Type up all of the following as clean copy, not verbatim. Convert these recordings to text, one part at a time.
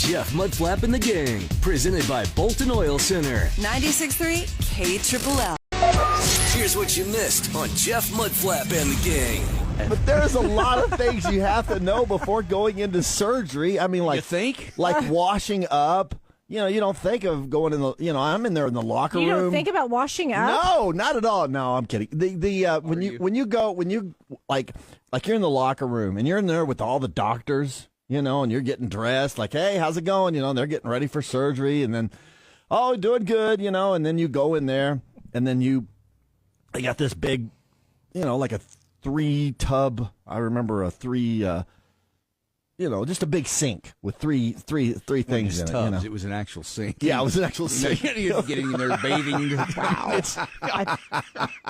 Jeff Mudflap and the Gang, presented by Bolton Oil Center. 96.3 KLLL. Here's what you missed on Jeff Mudflap and the Gang. But there's a lot of things you have to know before going into surgery. I mean, like, you think? Like washing up. You know, you don't think of going in the. You know, I'm in there in the locker room. You don't think about washing up? No, not at all. No, I'm kidding. When you you're in the locker room and you're in there with all the doctors, you know, and you're getting dressed, like, hey, how's it going? You know, and they're getting ready for surgery, and then, oh, doing good, you know, and then you go in there, and then they got this big, you know, like a 3-tub. I remember a 3. Just a big sink with three things in it. Tubs. You know? It was an actual sink. Yeah, it was an actual sink. You're getting in there bathing. Wow.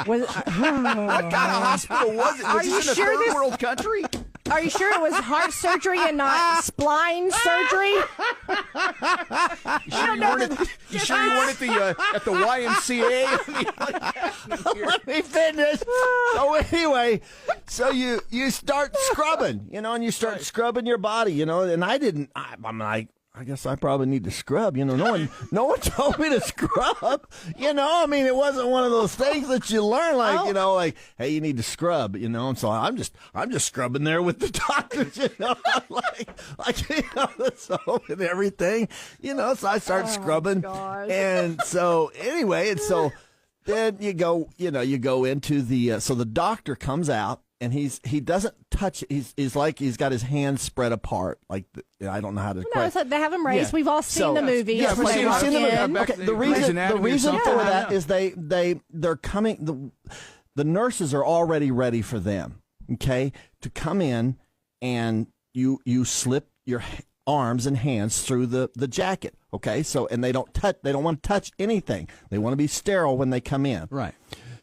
What kind of hospital was it? Was this in a third world country? Are you sure it was heart surgery and not spline surgery? You sure you weren't at the YMCA? Let me finish. So anyway, you start scrubbing, you know, and you start scrubbing your body, you know, and I'm like, I guess I probably need to scrub. You know, no one told me to scrub. You know, I mean, it wasn't one of those things that you learn, like, you know, like, hey, you need to scrub. You know, and so I'm just scrubbing there with the doctors. You know, like you know, the soap and everything. You know, so I start scrubbing, and so anyway, and so then you go into the so the doctor comes out. And he doesn't touch. He's like he's got his hands spread apart. Like I don't know how to. No, so they have them raised. Yeah. We've all seen the movie. Yeah, we've seen the movie. Okay, the reason for that is they're coming. The nurses are already ready for them. Okay, to come in and you slip your arms and hands through the jacket. Okay, so and they don't want to touch anything. They want to be sterile when they come in. Right.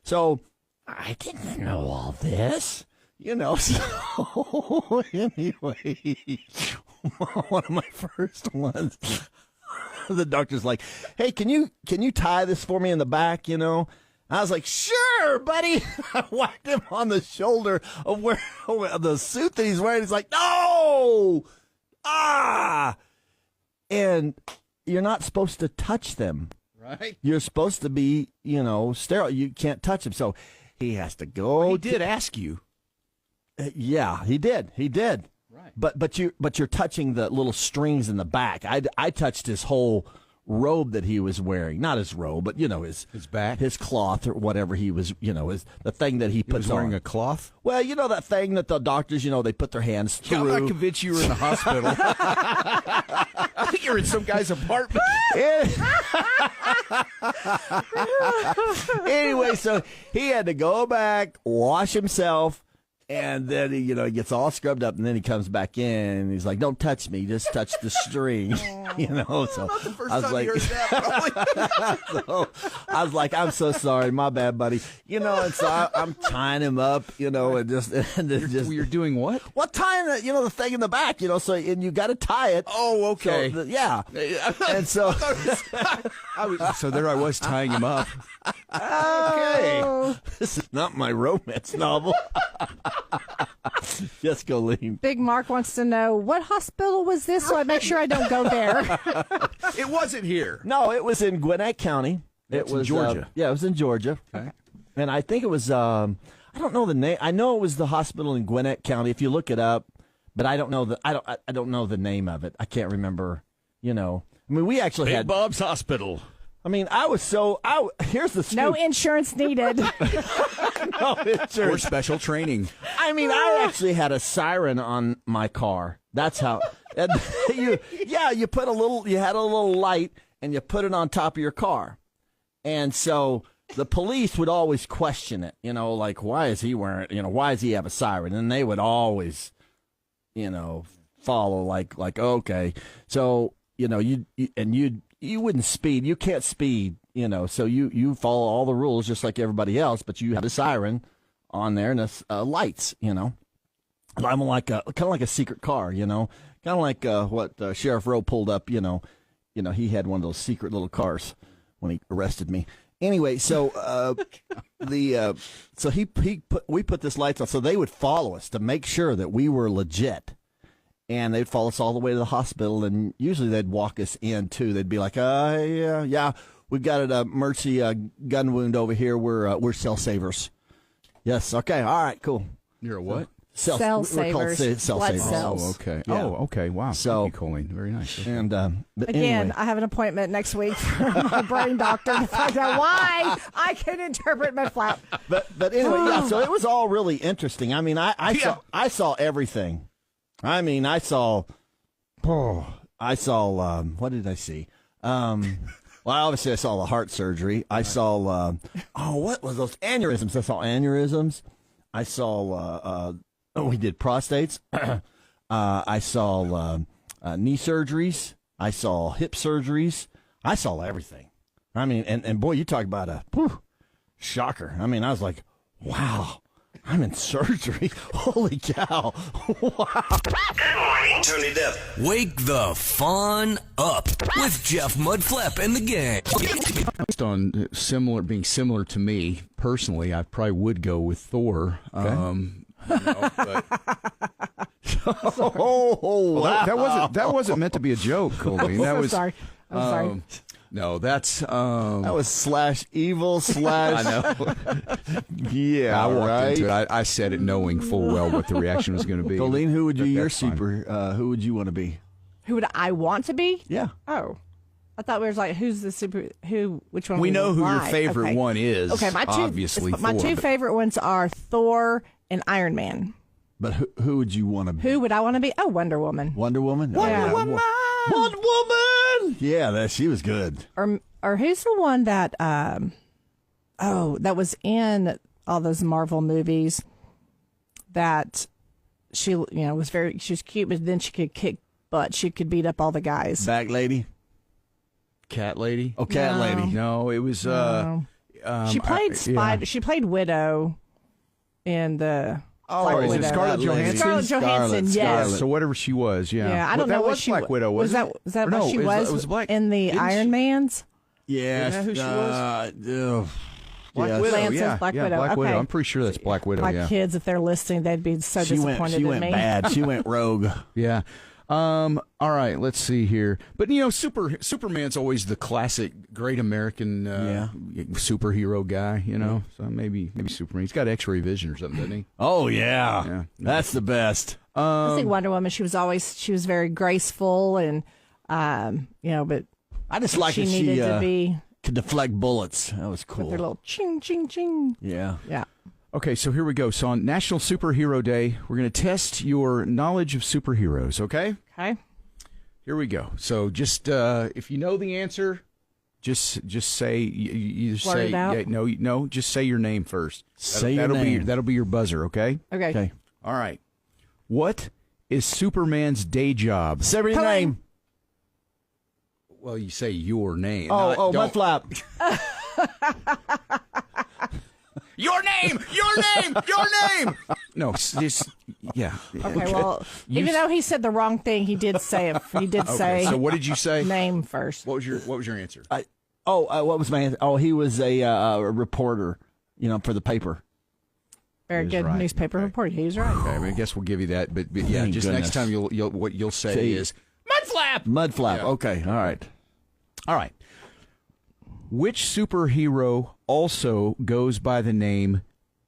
So I didn't know all this. You know, so anyway, one of my first ones, the doctor's like, hey, can you tie this for me in the back, you know? I was like, sure, buddy. I whacked him on the shoulder of the suit that he's wearing. He's like, no! And you're not supposed to touch them. Right. You're supposed to be, you know, sterile. You can't touch them. So he has to go. Well, he did ask you. Yeah, he did. Right. But you're touching the little strings in the back. I touched his whole robe that he was wearing. Not his robe, but you know his back, his cloth or whatever he was. You know, the thing that he puts was wearing on. A cloth. Well, you know that thing that the doctors, you know, they put their hands through. Yeah, I'm not convinced you were in the hospital. I think you're in some guy's apartment. Anyway, so he had to go back, wash himself, and then he gets all scrubbed up, and then he comes back in, and he's like, "Don't touch me, just touch the string," you know. So not the first I was time like, you heard that, so I was like, "I'm so sorry, my bad, buddy," you know. And so I'm tying him up, you know, and just you're doing what? Well, tying the thing in the back, you know. So and you got to tie it. Oh, okay. So yeah, and so so there I was tying him up. Okay, this is not my romance novel. Yes, Colleen. Big Mark wants to know, what hospital was this so I make sure I don't go there? It wasn't here. No, it was in Gwinnett County. It was in Georgia. Yeah, it was in Georgia. Okay. And I think it was, I don't know the name. I know it was the hospital in Gwinnett County, if you look it up, but I don't know I don't know the name of it. I can't remember, you know. I mean, we actually had Bob's Hospital. I mean, here's the scoop. No insurance needed. No insurance. Or special training. I mean, I actually had a siren on my car. That's how. And you had a little light, and you put it on top of your car. And so the police would always question it, you know, like, why is he wearing, you know, why does he have a siren? And they would always, you know, follow like, okay. So, you know, you wouldn't speed. You can't speed, you know, so you follow all the rules just like everybody else, but you have a siren on there and lights, you know. I'm like kind of like a secret car, you know, kind of like what Sheriff Rowe pulled up, you know, he had one of those secret little cars when he arrested me. Anyway, so we put this lights on so they would follow us to make sure that we were legit. and they'd follow us all the way to the hospital, and usually they'd walk us in, too. They'd be like, yeah, we've got a Mercy gun wound over here. We're cell savers. Yes, okay, all right, cool. You're a what? Cell We're called savers. cell Blood savers. cells. Oh, okay. Yeah. Oh, okay. Wow. So- Thank you, Colleen. Very nice. Okay. And but Again, anyway. I have an appointment next week for my brain doctor to find out why I can interpret Mudflap. But anyway, yeah. So it was all really interesting. I mean, I saw everything. I mean, I saw what did I see? Well, obviously I saw the heart surgery. I saw what was those aneurysms? I saw aneurysms. I saw we did prostates. I saw knee surgeries. I saw hip surgeries. I saw everything. I mean, and boy, you talk about a shocker. I mean, I was like, wow, I'm in surgery. Holy cow. Wow. Turn it up. Wake the fun up with Jeff Mudflap and the gang. Based on being similar to me personally, I probably would go with Thor. Okay. But Wow. that wasn't meant to be a joke, Colleen. That was I'm sorry. No, that's That was /evil/ I know. yeah, I walked right. into it. I said it knowing full well what the reaction was going to be. Colleen, who would you That's fine. who would you want to be? Who would I want to be? Yeah. Oh. I thought we were like, which one? We know who your like. favorite Okay. one is. Okay, obviously my Thor, two but- favorite ones are Thor and Iron Man. But who would you want to be? Who would I want to be? Oh, Wonder Woman. Wonder Woman? Wonder Woman! Wonder Woman! Yeah, she was good. Or who's the one that that was in all those Marvel movies that she was she was cute, but then she could kick butt. She could beat up all the guys. Back lady? Cat Lady. Oh, Cat No. Lady. No, it was. She played Spider. She played Widow in the. Oh, is it Scarlett That lady. Johansson? Scarlett Johansson, yes. Scarlett. So whatever she was, yeah. Yeah, I don't that know what was she Black Widow. was. Wasn't Was that Or what no, she it was? It was Black in the didn't Iron she- Man's. Yeah. Isn't that who she was? Black Yes. Widow. Lance's Yeah, Black yeah, Widow. Black Widow. Okay. I'm pretty sure that's Black Widow. My yeah. kids, if they're listening, they'd be so She disappointed went in me. bad. She went rogue. Yeah. All right, let's see here. But Superman's always the classic great American superhero guy, So maybe Superman. He's got X-ray vision or something, doesn't he? Oh, yeah. Yeah. That's the best. I think Wonder Woman. She was very graceful and, but I just like she that needed she to be could deflect bullets. That was with cool. her little ching ching ching. Yeah. Yeah. Okay, so here we go. So on National Superhero Day, we're going to test your knowledge of superheroes, okay? Okay. Here we go. So just if you know the answer, just say you Blurt say it out? yeah, no, just say your name first. Say your name. That'll be your buzzer, okay? Okay. Okay. All right. What is Superman's day job? Say your name. Well, you say your name. Oh, don't- Mudflap. Your name! Your name! Your name! No, just yeah. Okay. Well, even though he said the wrong thing, he did say it. He did say So what did you say? name first. What was your answer? What was my answer? Oh, he was a reporter, for the paper. Very He good was right. newspaper Okay. reporter. He's right. Okay, I mean, I guess we'll give you that, but yeah, Thank just goodness. next time what you'll say Say- is Mudflap. Mudflap. Yeah. Okay. All right. All right. Which superhero also goes by the name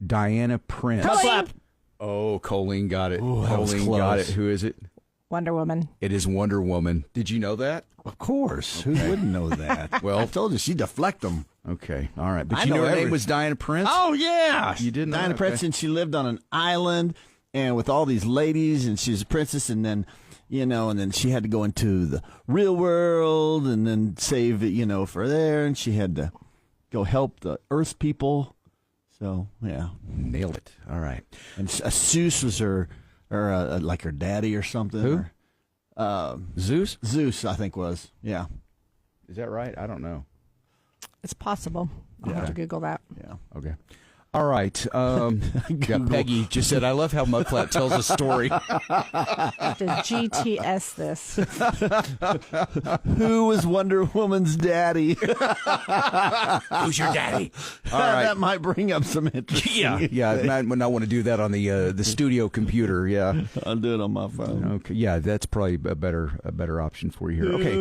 Diana Prince? Mudflap. Oh, Colleen got it. Ooh, that was Colleen got it. close. Who is it? Wonder Woman. It is Wonder Woman. Did you know that? Of course. Who wouldn't know that? Well- I told you she deflect them. Okay. All right. But I you know know her name every- was Diana Prince? Oh yeah, You didn't know Diana that? Prince, Okay. and she lived on an island, and with all these ladies, and she was a princess, and then and then she had to go into the real world, and then save it, for there, and she had to go help the Earth people. So yeah, Nailed it. All right. and Zeus was her daddy or something. Who? Or, Zeus? Zeus, I think was. Yeah, Is that right? I don't know. It's possible. I'll have to Google that. yeah. Okay. All right. Yeah, Peggy just said, I love how Mudflap tells a story. To GTS this. Who was Wonder Woman's daddy? Who's your daddy? All right. That might bring up some interest. Yeah, I might not want to do that on the studio computer. Yeah, I'll do it on my phone. Okay, yeah, that's probably a better option for you here. Okay,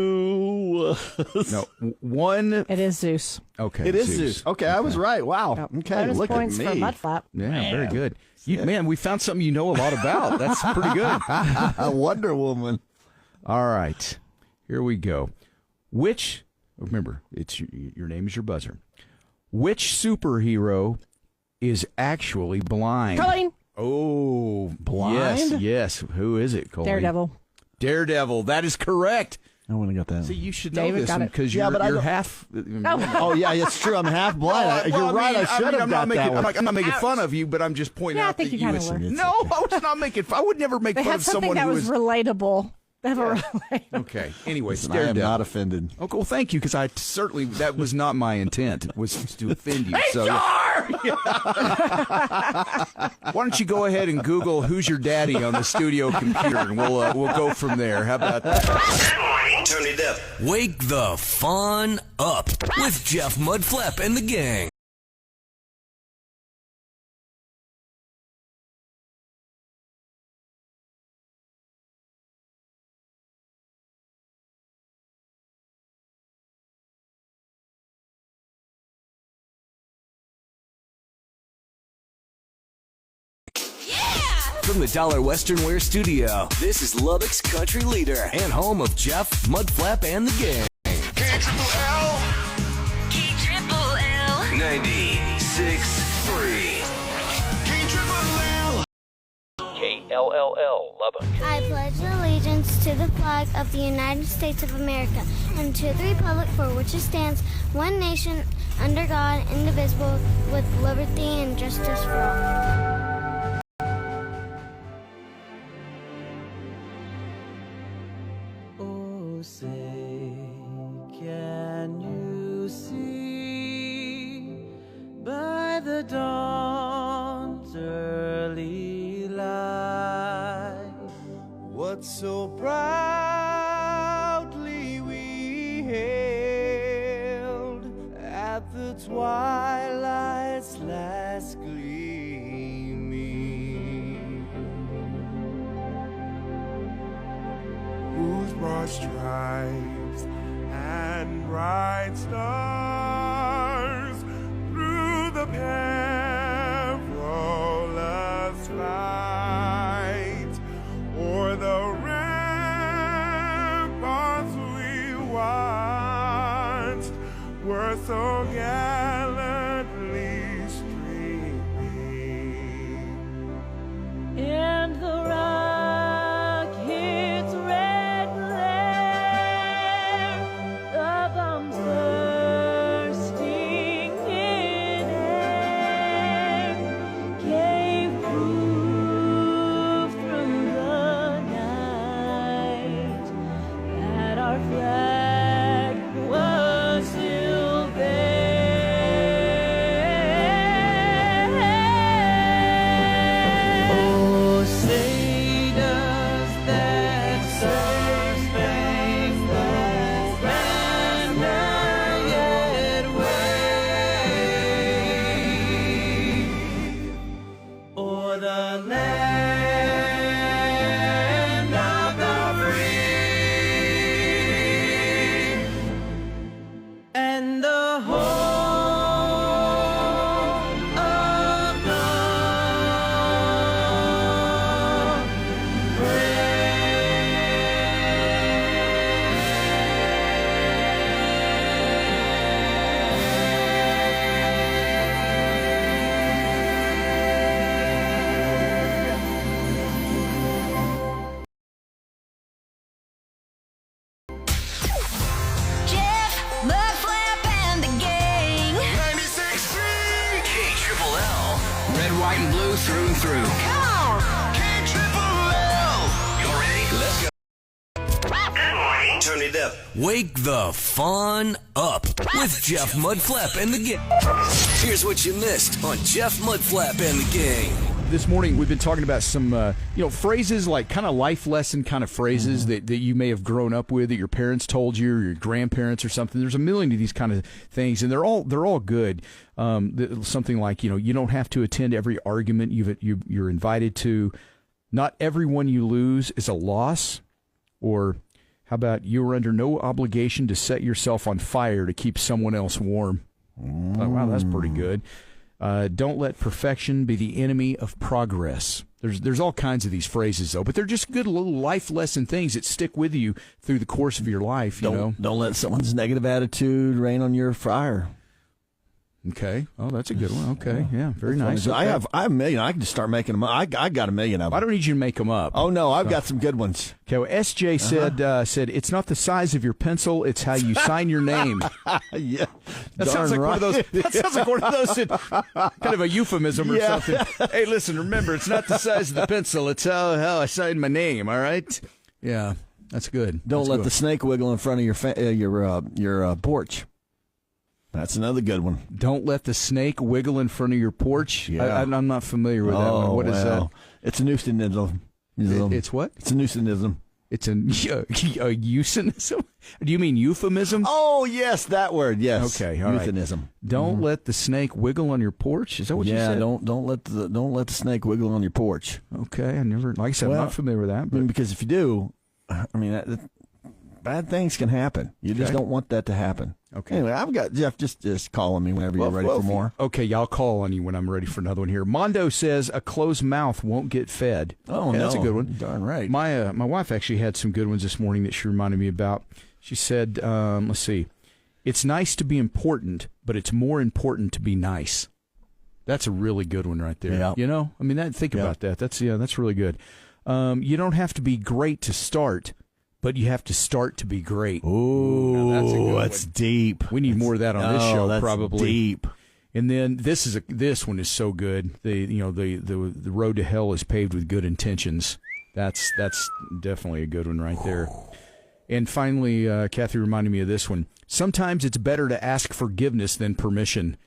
no one. It is Zeus. Okay, it is Zeus. Okay, I was right. Wow. Okay, Bonus look points at for me. Mudflap. Yeah, very good. Man, we found something you know a lot about. That's pretty good. Wonder Woman. All right, here we go. Remember, it's your name is your buzzer. Which superhero is actually blind? Colleen. Oh, blind? Yes. Who is it, Colleen? Daredevil. That is correct. I want to get that. See, you should know David this got it. because Yeah, you're, but I you're don't- half. Oh, yeah, it's true. I'm half blind. You're right. I should have got that one. I'm not making fun of you, but I'm just pointing Yeah, I out think that you kinda was- were. No, I was not making fun. I would never make They fun had of something someone that who was relatable. They have a relatable. Okay. Anyways, I am Daredevil. not offended. Okay, well, thank you, because I certainly that was not my intent. Was to offend you. So, why don't you go ahead and Google "Who's Your Daddy" on the studio computer, and we'll go from there. How about that? Turn it up. Wake the fun up with Jeff Mudflap and the gang. From the Dollar Western Wear Studio, this is Lubbock's country leader and home of Jeff, Mudflap, and the gang. KLLL. KLLL. 96.3. KLLL Lubbock. I pledge allegiance to the flag of the United States of America and to the republic for which it stands, one nation, under God, indivisible, with liberty and justice for all. Oh, say, can you see by the dawn's early light what so proudly we hailed at the twilight's last gleaming? Whose broad stripes and bright stars through the perilous fight o'er the ramparts we watched were so gallantly streaming. And the rocket's red glare, the bombs bursting in air, gave proof through the night that our flag was still there. Oh, say does that star-spangled banner yet wave o'er the land of the free and the home of the Jeff, Mudflap, and the gang. 96.3. KLLL. Red, white, and blue through and through. Come on. KLLL. You ready? Let's go. Good morning. Turn it up. Wake the fun up with Jeff Mudflap and the Gang. Here's what you missed on Jeff Mudflap and the Gang. This morning we've been talking about some phrases, like kind of life lesson kind of phrases that you may have grown up with, that your parents told you or your grandparents or something. There's a million of these kind of things, and they're all good. Something like, you don't have to attend every argument you're invited to. Not everyone you lose is a loss. Or how about, you are under no obligation to set yourself on fire to keep someone else warm. Oh, wow, that's pretty good. Don't let perfection be the enemy of progress. There's all kinds of these phrases, though, but they're just good little life lesson things that stick with you through the course of your life. Don't let someone's negative attitude rain on your fire. Okay. Oh, that's a good one. Okay. Yeah. Very nice. Okay. I have a million. I can just start making them up. I got a million of them. I don't need you to make them up. Oh, no. I've got some good ones. Okay. Well, SJ said it's not the size of your pencil, it's how you sign your name. Yeah. That sounds like one of those. That sounds like one of those kind of a euphemism or something. Hey, listen, remember, it's not the size of the pencil, it's how I sign my name, all right? Yeah. That's good. Don't let the snake wiggle in front of your porch. That's another good one. Don't let the snake wiggle in front of your porch. Yeah. I'm not familiar with that one. What is that? It's a euphemism. It's what? It's a euphemism. It's a euphemism? Do you mean euphemism? Oh, yes, that word. Yes. Okay, all euphemism. Right. Don't let the snake wiggle on your porch. Is that what you said? Yeah, don't let the snake wiggle on your porch. Okay, like I said, I'm not familiar with that. But because if you do, bad things can happen. You just don't want that to happen. Okay. Anyway, I've got Jeff. Just call on me whenever you're ready for more. Okay, I'll call on you when I'm ready for another one here. Mondo says a closed mouth won't get fed. Oh, no. That's a good one. Darn right. My wife actually had some good ones this morning that she reminded me about. She said, let's see, it's nice to be important, but it's more important to be nice. That's a really good one right there. Yeah. Think about that. That's really good. You don't have to be great to start, but you have to start to be great. Ooh, that's deep. We need more of that on this show, that's probably. Deep. And then this one is so good. The road to hell is paved with good intentions. That's definitely a good one right there. And finally, Kathy reminded me of this one. Sometimes it's better to ask forgiveness than permission.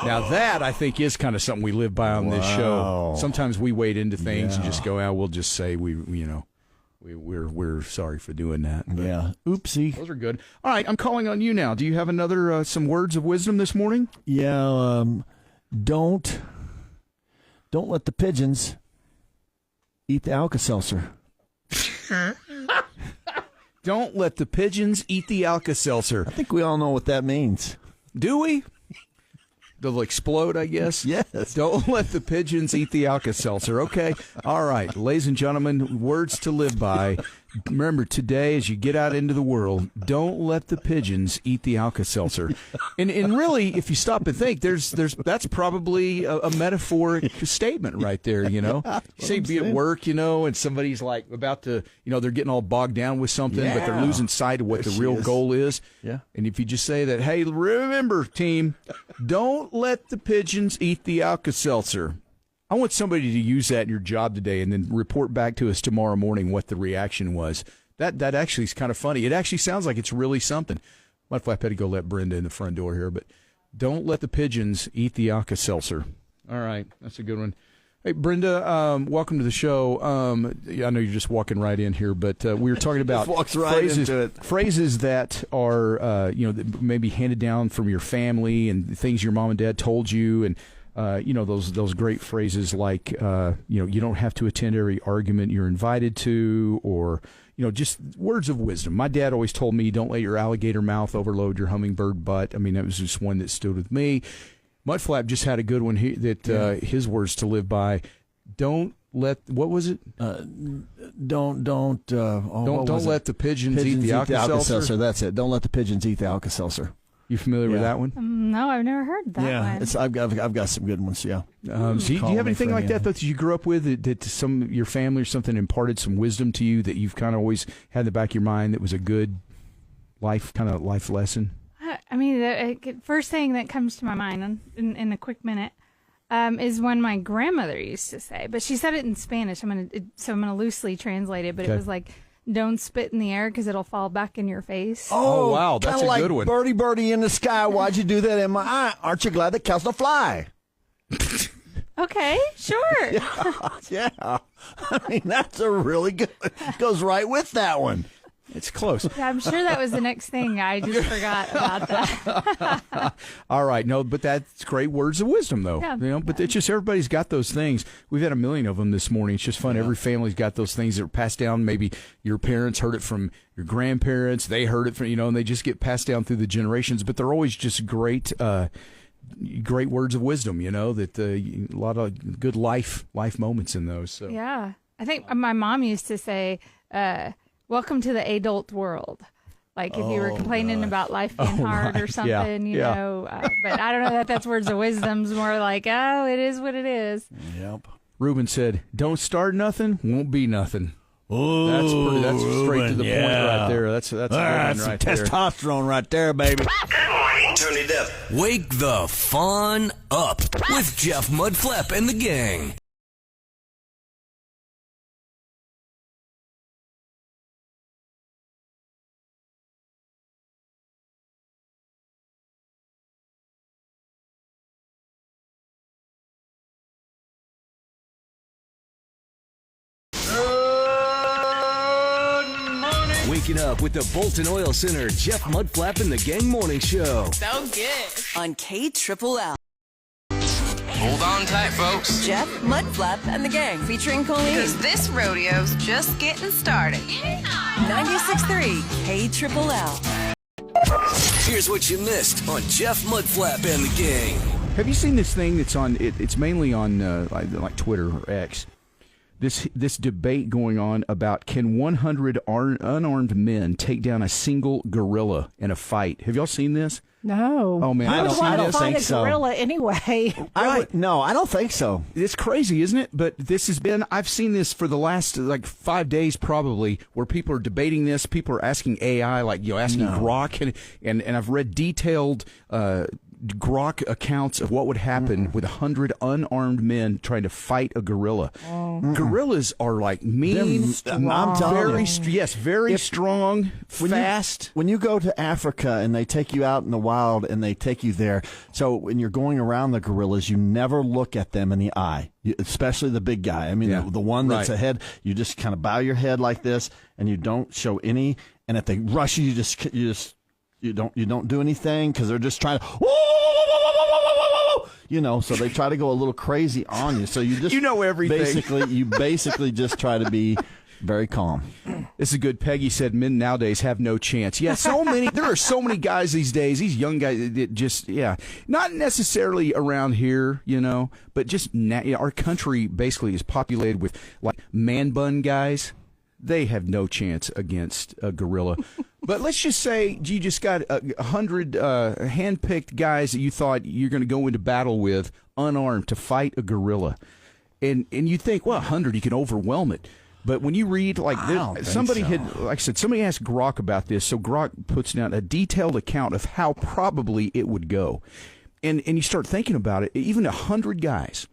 Now that, I think, is kind of something we live by on this show. Sometimes we wade into things and just go, we'll just say we're sorry for doing that. But yeah. Oopsie. Those are good. All right, I'm calling on you now. Do you have another some words of wisdom this morning? Yeah. Don't let the pigeons eat the Alka-Seltzer. Don't let the pigeons eat the Alka-Seltzer. I think we all know what that means. Do we? They'll explode, I guess? Yes. Don't let the pigeons eat the Alka-Seltzer. Okay. All right. Ladies and gentlemen, words to live by. Remember, today, as you get out into the world, don't let the pigeons eat the Alka-Seltzer. And really, if you stop and think, that's probably a metaphoric statement right there, You say be at work, and somebody's like about to, they're getting all bogged down with something, but they're losing sight of what the real goal is. Yeah. And if you just say that, hey, remember, team, don't let the pigeons eat the Alka-Seltzer. I want somebody to use that in your job today and then report back to us tomorrow morning what the reaction was. That actually is kind of funny. It actually sounds like it's really something. Mudflap had to go let Brenda in the front door here, but don't let the pigeons eat the Alka-Seltzer. All right, that's a good one. Hey, Brenda, welcome to the show. I know you're just walking right in here, but we were talking about phrases that are, that maybe handed down from your family and things your mom and dad told you, and those great phrases like, you don't have to attend every argument you're invited to, or, just words of wisdom. My dad always told me, don't let your alligator mouth overload your hummingbird butt. That was just one that stood with me. Mudflap just had a good one his words to live by. Don't let, what was it? Don't let the pigeons eat the Alka-Seltzer. That's it. Don't let the pigeons eat the Alka-Seltzer. You familiar with that one? No, I've never heard that one. Yeah, I've got some good ones. Yeah. So do you have anything like that you grew up with that some your family or something imparted some wisdom to you that you've kind of always had in the back of your mind that was a good life lesson? The first thing that comes to my mind in a quick minute is one my grandmother used to say, but she said it in Spanish. I'm gonna loosely translate it, but It was like, don't spit in the air because it'll fall back in your face. Oh, wow, that's kinda a like good one. Birdie, birdie in the sky. Why'd you do that in my eye? Aren't you glad that counts the fly? Okay, sure. Yeah. I mean, that's a really good. Goes right with that one. It's close. Yeah, I'm sure that was the next thing. I just forgot about that. All right, no, but that's great words of wisdom, though. Yeah. You know, but it's just everybody's got those things. We've had a million of them this morning. It's just fun. Every family's got those things that are passed down. Maybe your parents heard it from your grandparents. They heard it from and they just get passed down through the generations. But they're always just great. Great words of wisdom, that a lot of good life moments in those. So. Yeah. I think my mom used to say, welcome to the adult world. Like if you were complaining about life being hard or something, you know. But I don't know that that's words of wisdom's more like, oh, it is what it is. Yep. Ruben said, don't start nothing, won't be nothing. Oh, That's straight to the point right there. That's a good one right there. Testosterone right there, baby. Turn it up. Wake the fun up with Jeff Mudflap and the gang. Waking up with the Bolton Oil Center, Jeff Mudflap and the Gang Morning Show. So good. On KLLL. Hold on tight, folks. Jeff, Mudflap, and the Gang featuring Colleen. Because this rodeo's just getting started. 96.3 KLLL. Here's what you missed on Jeff Mudflap and the Gang. Have you seen this thing that's on? It's mainly on like Twitter or X. This debate going on about can 100 unarmed men take down a single gorilla in a fight? Have y'all seen this? No. Oh man, I don't think so. Gorilla anyway. No, I don't think so. It's crazy, isn't it? But this has been, I've seen this for the last 5 days probably, where people are debating this. People are asking AI, asking Grok, and I've read detailed Grok accounts of what would happen with 100 unarmed men trying to fight a gorilla. Gorillas are mean, strong. I'm telling you. Very strong, fast. When you go to Africa and they take you out in the wild and they take you there, so when you're going around the gorillas, you never look at them in the eye, especially the big guy. I mean, the one that's ahead, you just kind of bow your head like this and you don't show any. And if they rush you, you don't do anything because they're just trying to. So they try to go a little crazy on you. So you just everything. You basically just try to be very calm. This is good. Peggy said men nowadays have no chance. Yeah, there are so many guys these days, these young guys that just, not necessarily around here, but just our country basically is populated with man bun guys. They have no chance against a gorilla. But let's just say you just got 100 hand-picked guys that you thought you're going to go into battle with unarmed to fight a gorilla. And you think, 100, you can overwhelm it. But when you read, somebody asked Grok about this, so Grok puts down a detailed account of how probably it would go. And you start thinking about it, even 100 guys,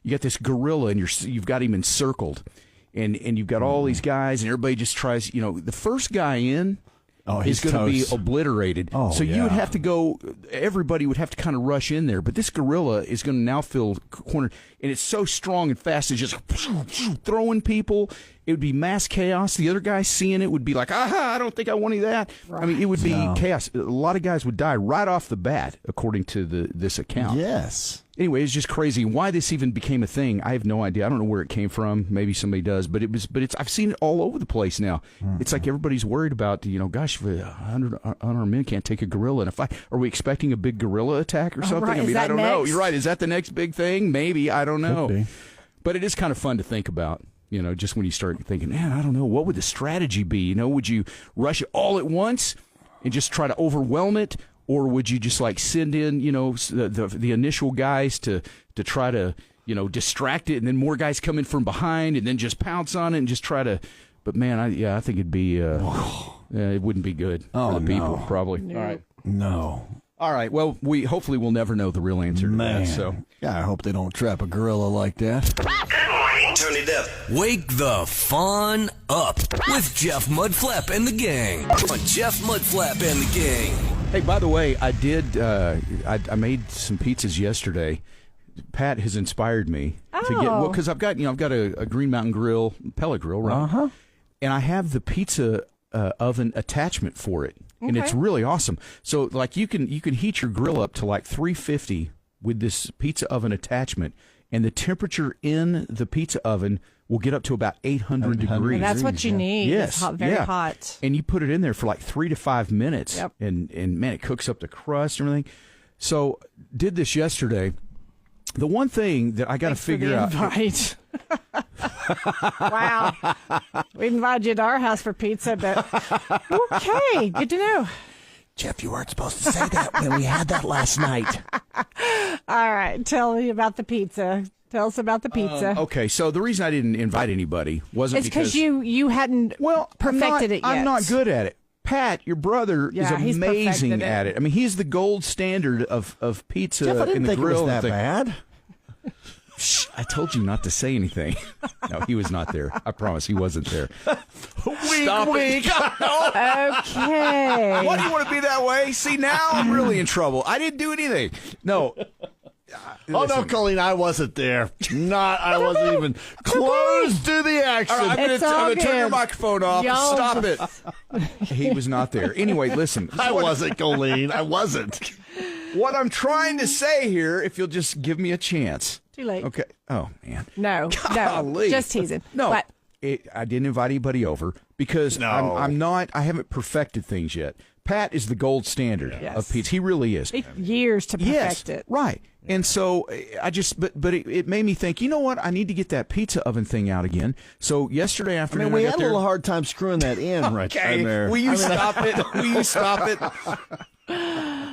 you got this gorilla and you've got him encircled. And you've got all these guys, and everybody just tries, the first guy in is going to be obliterated. So you would have to go, everybody would have to kind of rush in there. But this gorilla is going to now feel cornered, and it's so strong and fast, it's just throwing people. It would be mass chaos. The other guy seeing it would be like, I don't think I want any of that. Right. I mean, it would be chaos. A lot of guys would die right off the bat, according to this account. Yes. Anyway, it's just crazy. Why this even became a thing, I have no idea. I don't know where it came from. Maybe somebody does, but I've seen it all over the place now. Mm-hmm. It's like everybody's worried about, gosh, 100 unarmed men can't take a gorilla in a fight. Are we expecting a big gorilla attack or something? Right. I don't know. You're right. Is that the next big thing? Maybe. I don't know. But it is kind of fun to think about. Just when you start thinking, man, I don't know, what would the strategy be? Would you rush it all at once and just try to overwhelm it? Or would you just send in, the initial guys to try to, distract it, and then more guys come in from behind and then just pounce on it and just try to, but man, I think it'd be, it wouldn't be good for the people, probably. No. All right. No. All right. Well, hopefully we'll never know the real answer to that. So I hope they don't trap a gorilla like that. Turn it up. Wake the fun up with Jeff Mudflap and the gang on Jeff Mudflap and the Gang. Hey, by the way, I did. I made some pizzas yesterday. Pat has inspired me to get because I've got a Green Mountain Grill pellet grill, right? And I have the pizza oven attachment for it, and it's really awesome. So like you can heat your grill up to like 350 with this pizza oven attachment, and the temperature in the pizza oven will get up to about 800 degrees. And that's what you need. Yes, it's hot, very hot. And you put it in there for like 3 to 5 minutes, and man, it cooks up the crust and everything. So did this yesterday. The one thing that I got to figure out. Invite. Wow. We invited you to our house for pizza, but okay, good to know. Jeff, you weren't supposed to say that when we had that last night. All right, tell me about the pizza. Tell us about the pizza. Okay, so the reason I didn't invite anybody wasn't because you hadn't perfected it yet. I'm not good at it. Pat, your brother, is amazing at it. I mean, he's the gold standard of pizza Jeff, I didn't in the think grill. It was that bad. Shh, I told you not to say anything. No, he was not there. I promise he wasn't there. Stop it. Okay. Why do you want to be that way? See, now I'm really in trouble. I didn't do anything. No. Oh, no, Colleen, I wasn't there. I wasn't even close to the action. All right, I'm going to turn your microphone off. Stop it. He was not there. Anyway, listen. I wasn't, Colleen. I wasn't. What I'm trying to say here, if you'll just give me a chance. Too late. Okay. Oh, man. No, just teasing. No, I didn't invite anybody over because I haven't perfected things yet. Pat is the gold standard of pizza. He really is. It took years to perfect it. Right. And so but it made me think, you know what? I need to get that pizza oven thing out again. So yesterday afternoon, we had a little hard time screwing that in right there. Will you stop it? Will you stop it?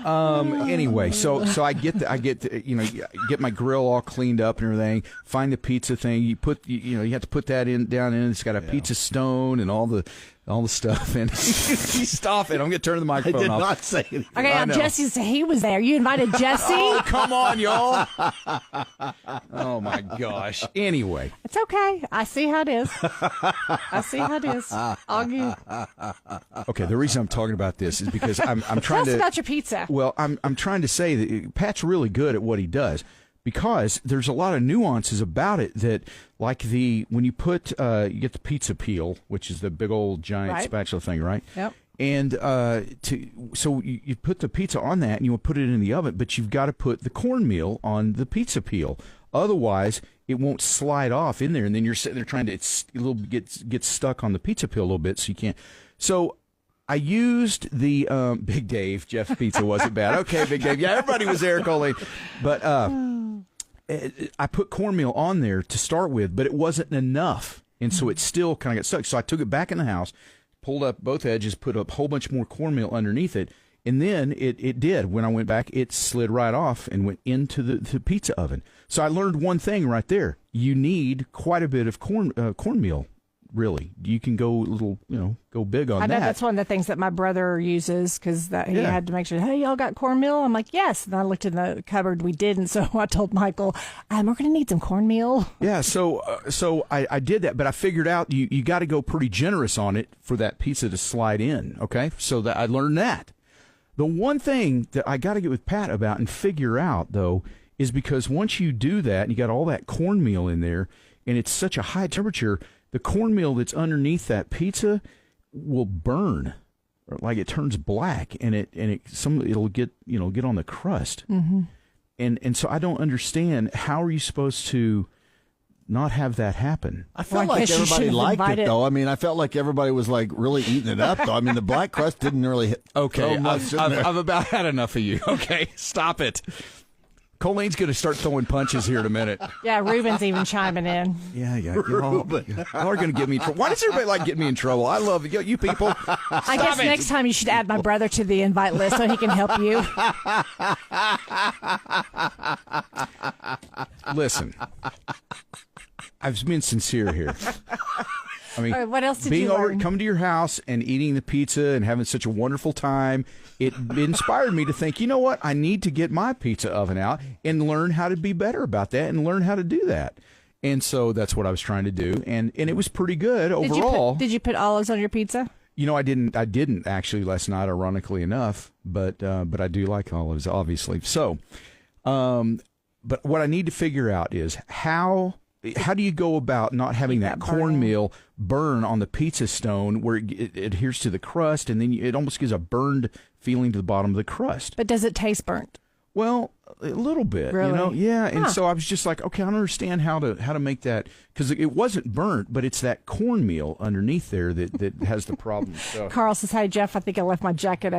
Anyway, so I get my grill all cleaned up and everything. Find the pizza thing. You have to put that down in. It's got a pizza stone and all the stuff. And stop it! I'm going to turn the microphone off. I did not say anything. Okay, now Jesse said he was there. You invited Jesse? Oh, come on, y'all! Oh my gosh. Anyway, it's okay. I see how it is. Okay, the reason I'm talking about this is because I'm trying Tell to us about your pizza. Well, I'm trying to say that Pat's really good at what he does. Because there's a lot of nuances about it that, like when you put, you get the pizza peel, which is the big old giant spatula thing, right? Yep. And so you put the pizza on that and you will put it in the oven, but you've got to put the cornmeal on the pizza peel. Otherwise, it won't slide off in there, and then you're sitting there trying to get stuck on the pizza peel a little bit, so you can't. So I used the Big Dave. Jeff's Pizza wasn't bad. Okay, Big Dave. Yeah, everybody was there, Colleen. But I put cornmeal on there to start with, but it wasn't enough. And so it still kind of got stuck. So I took it back in the house, pulled up both edges, put a whole bunch more cornmeal underneath it. And then it did. When I went back, it slid right off and went into the pizza oven. So I learned one thing right there. You need quite a bit of cornmeal. Really, you can go go big on that. I know that's one of the things that my brother uses because he had to make sure, hey, y'all got cornmeal? I'm like, yes. And I looked in the cupboard, we didn't. So I told Michael, we're going to need some cornmeal. Yeah, so I did that, but I figured out you got to go pretty generous on it for that pizza to slide in, okay? So that I learned that. The one thing that I got to get with Pat about and figure out, though, is because once you do that and you got all that cornmeal in there and it's such a high temperature, the cornmeal that's underneath that pizza will burn, like it turns black, and it'll get on the crust. Mm-hmm. And so I don't understand, how are you supposed to not have that happen? I felt like everybody liked it, though. I mean, I felt like everybody was like really eating it up, though. I mean, the black crust didn't really hit. Okay, I've about had enough of you. Okay, stop it. Colleen's going to start throwing punches here in a minute. Yeah, Ruben's even chiming in. Yeah. Y'all are going to get me in trouble. Why does everybody like getting me in trouble? I love you people. I guess next time you should add my brother to the invite list so he can help you. Listen, I've been sincere here. I mean, what else did you learn? Coming to your house and eating the pizza and having such a wonderful time, it inspired me to think, you know what? I need to get my pizza oven out and learn how to be better about that and learn how to do that. And so that's what I was trying to do, and it was pretty good overall. Did you put olives on your pizza? I didn't actually last night, ironically enough, but I do like olives, obviously. So, but what I need to figure out is how do you go about not having that cornmeal burn on the pizza stone where it adheres to the crust, and then it almost gives a burned feeling to the bottom of the crust. But does it taste burnt? Well, a little bit, really? Yeah. And so I was just like, okay, I don't understand how to make that, because it wasn't burnt, but it's that cornmeal underneath there that has the problem. So. Carl says, "Hi Jeff, I think I left my jacket